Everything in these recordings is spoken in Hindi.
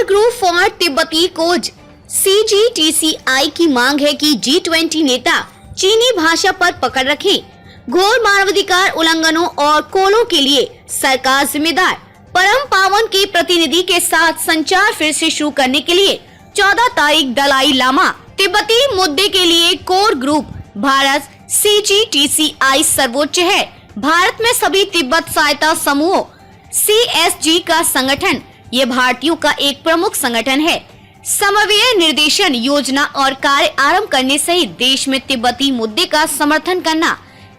ग्रुप फॉर तिब्बती कोज CGTCI की मांग है कि G20 नेता चीनी भाषा पर पकड़ रखें। घोर मानवाधिकार उल्लंघनों और कोलों के लिए सरकार जिम्मेदार। परम पावन के प्रतिनिधि के साथ संचार फिर से शुरू करने के लिए 14 तारीख दलाई लामा। तिब्बती मुद्दे के लिए कोर ग्रुप भारत CGTCI सर्वोच्च है। भारत में सभी तिब्बत सहायता समूह CSG का संगठन ये भारतीयों का एक प्रमुख संगठन है। समन्वय निर्देशन योजना और कार्य आरंभ करने सहित देश में तिब्बती मुद्दे का समर्थन करना।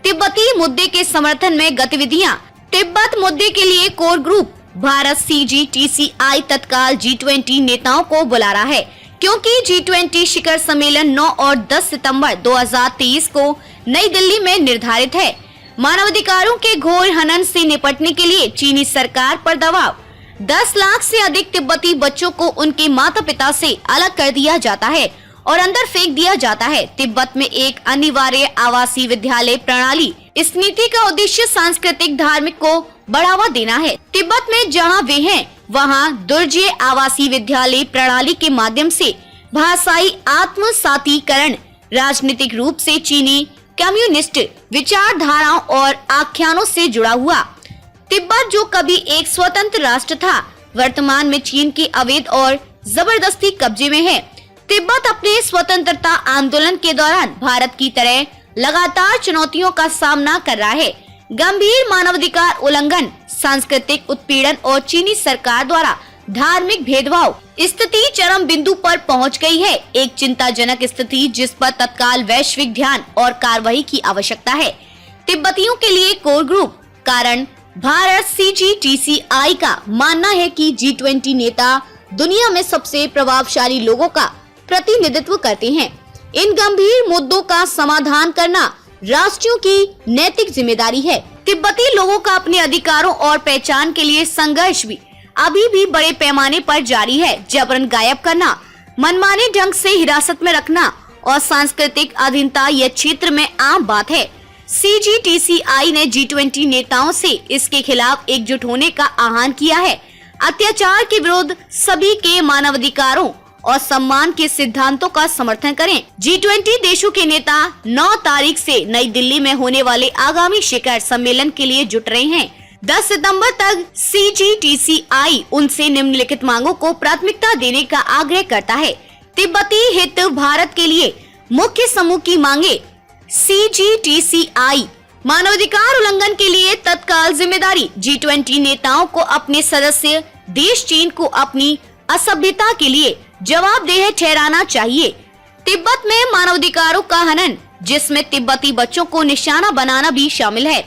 तिब्बती मुद्दे के समर्थन में गतिविधियां। तिब्बत मुद्दे के लिए कोर ग्रुप भारत CGTCI तत्काल G20 नेताओं को बुला रहा है, क्योंकि G20 शिखर सम्मेलन 9 और 10 सितंबर 2023 को नई दिल्ली में निर्धारित है। मानवाधिकारों के घोर हनन से निपटने के लिए चीनी सरकार पर दबाव। 10 लाख से अधिक तिब्बती बच्चों को उनके माता पिता से अलग कर दिया जाता है और अंदर फेंक दिया जाता है। तिब्बत में एक अनिवार्य आवासीय विद्यालय प्रणाली। इस नीति का उद्देश्य सांस्कृतिक धार्मिक को बढ़ावा देना है। तिब्बत में जहां वे हैं वहां दुर्जय आवासीय विद्यालय प्रणाली के माध्यम से भाषाई आत्मसातीकरण राजनीतिक रूप से चीनी कम्युनिस्ट विचारधाराओं और आख्यानों से जुड़ा हुआ। तिब्बत जो कभी एक स्वतंत्र राष्ट्र था, वर्तमान में चीन के अवैध और जबरदस्ती कब्जे में है। तिब्बत अपने स्वतंत्रता आंदोलन के दौरान भारत की तरह लगातार चुनौतियों का सामना कर रहा है। गंभीर मानवाधिकार उल्लंघन, सांस्कृतिक उत्पीड़न और चीनी सरकार द्वारा धार्मिक भेदभाव। स्थिति चरम बिंदु पर पहुंच गई है। एक चिंताजनक स्थिति जिस पर तत्काल वैश्विक ध्यान और कार्रवाई की आवश्यकता है। तिब्बतियों के लिए कोर ग्रुप कारण भारत CGTCI का मानना है कि G20 नेता दुनिया में सबसे प्रभावशाली लोगों का प्रतिनिधित्व करते हैं। इन गंभीर मुद्दों का समाधान करना राष्ट्रों की नैतिक जिम्मेदारी है। तिब्बती लोगों का अपने अधिकारों और पहचान के लिए संघर्ष भी अभी भी बड़े पैमाने पर जारी है। जबरन गायब करना, मनमाने ढंग से हिरासत में रखना और सांस्कृतिक अधीनता यह क्षेत्र में आम बात है। CGTCI ने G20 नेताओं से इसके खिलाफ एकजुट होने का आह्वान किया है। अत्याचार के विरुद्ध सभी के मानवाधिकारों और सम्मान के सिद्धांतों का समर्थन करें। G20 देशों के नेता 9 तारीख से नई दिल्ली में होने वाले आगामी शिखर सम्मेलन के लिए जुट रहे हैं। 10 सितंबर तक CGTCI उनसे निम्नलिखित मांगों को प्राथमिकता देने का आग्रह करता है। तिब्बती हित भारत के लिए मुख्य समूह की मांगे। CGTCI मानवाधिकार उल्लंघन के लिए तत्काल जिम्मेदारी। G20 नेताओं को अपने सदस्य देश चीन को अपनी असभ्यता के लिए जवाबदेह ठहराना चाहिए। तिब्बत में मानवाधिकारों का हनन, जिसमें तिब्बती बच्चों को निशाना बनाना भी शामिल है।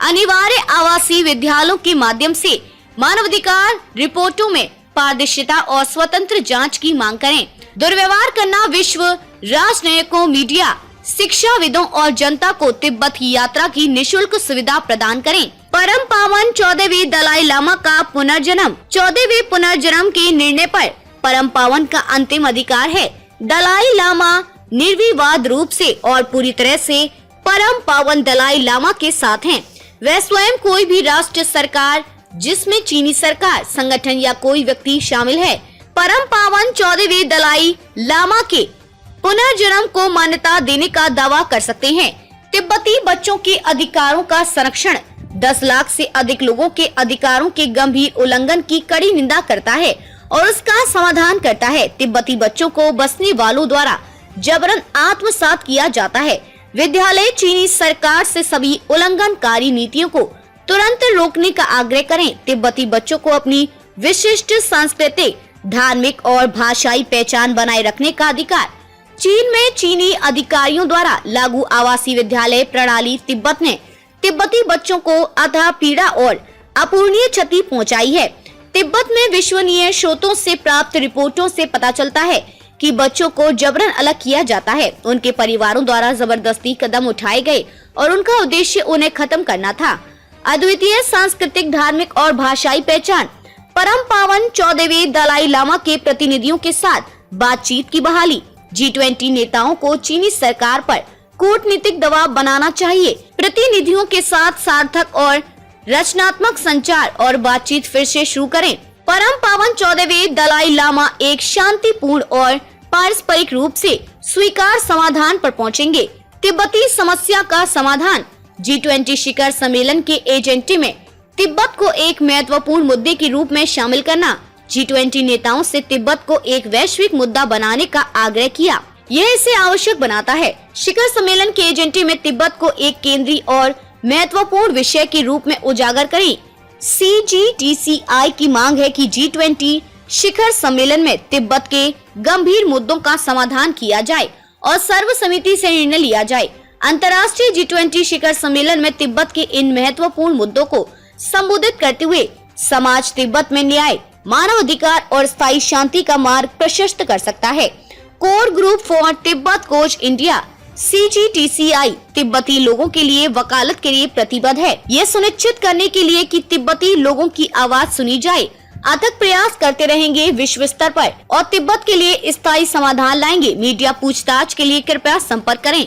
अनिवार्य आवासीय विद्यालयों के माध्यम से मानवाधिकार रिपोर्टों में पारदर्शिता और स्वतंत्र जांच की मांग करें। दुर्व्यवहार करना, विश्व राजनयिकों, मीडिया, शिक्षाविदों और जनता को तिब्बत की यात्रा की निशुल्क सुविधा प्रदान करें। परम पावन 14वें दलाई लामा का पुनर्जन्म। 14वें पुनर्जन्म के निर्णय पर परम पावन का अंतिम अधिकार है। दलाई लामा निर्विवाद रूप से और पूरी तरह से परम पावन दलाई लामा के साथ हैं। वह स्वयं कोई भी राष्ट्र सरकार जिसमें चीनी सरकार, संगठन या कोई व्यक्ति शामिल है, परम पावन 14वें दलाई लामा के पुनर्जन्म को मान्यता देने का दावा कर सकते हैं। तिब्बती बच्चों के अधिकारों का संरक्षण 10 लाख से अधिक लोगों के अधिकारों के गंभीर उल्लंघन की कड़ी निंदा करता है और उसका समाधान करता है। तिब्बती बच्चों को बसने वालों द्वारा जबरन आत्मसात किया जाता है। विद्यालय चीनी सरकार से सभी उल्लंघनकारी नीतियों को तुरंत रोकने का आग्रह करें। तिब्बती बच्चों को अपनी विशिष्ट सांस्कृतिक, धार्मिक और भाषाई पहचान बनाए रखने का अधिकार। चीन में चीनी अधिकारियों द्वारा लागू आवासीय विद्यालय प्रणाली तिब्बत ने तिब्बती बच्चों को अथाह पीड़ा और अपूरणीय क्षति पहुंचाई है। तिब्बत में विश्वसनीय स्रोतों से प्राप्त रिपोर्टों से पता चलता है कि बच्चों को जबरन अलग किया जाता है। उनके परिवारों द्वारा जबरदस्ती कदम उठाए गए और उनका उद्देश्य उन्हें खत्म करना था। अद्वितीय सांस्कृतिक, धार्मिक और भाषाई पहचान। परम पावन 14वें दलाई लामा के प्रतिनिधियों के साथ बातचीत की बहाली। G20 नेताओं को चीनी सरकार पर कूटनीतिक दबाव बनाना चाहिए। प्रतिनिधियों के साथ सार्थक और रचनात्मक संचार और बातचीत फिर से शुरू करें। परम पावन 14वें दलाई लामा एक शांतिपूर्ण और पारस्परिक रूप से स्वीकार समाधान पर पहुंचेंगे। तिब्बती समस्या का समाधान। G20 शिखर सम्मेलन के एजेंडे में तिब्बत को एक महत्वपूर्ण मुद्दे के रूप में शामिल करना। G20 नेताओं से तिब्बत को एक वैश्विक मुद्दा बनाने का आग्रह किया। यह इसे आवश्यक बनाता है। शिखर सम्मेलन के एजेंडे में तिब्बत को एक केंद्रीय और महत्वपूर्ण विषय के रूप में उजागर करें। CGTCI की मांग है कि G20 शिखर सम्मेलन में तिब्बत के गंभीर मुद्दों का समाधान किया जाए और सर्वसम्मति से निर्णय लिया जाए। अंतर्राष्ट्रीय G20 शिखर सम्मेलन में तिब्बत के इन महत्वपूर्ण मुद्दों को संबोधित करते हुए समाज तिब्बत में न्याय, मानवाधिकार और स्थायी शांति का मार्ग प्रशस्त कर सकता है। Core group for Tibet coach India CGTCI तिब्बती लोगों के लिए वकालत के लिए प्रतिबद्ध है। ये सुनिश्चित करने के लिए कि तिब्बती लोगों की आवाज सुनी जाए, अथक प्रयास करते रहेंगे विश्व स्तर पर और तिब्बत के लिए स्थायी समाधान लाएंगे। मीडिया पूछताछ के लिए कृपया संपर्क करें।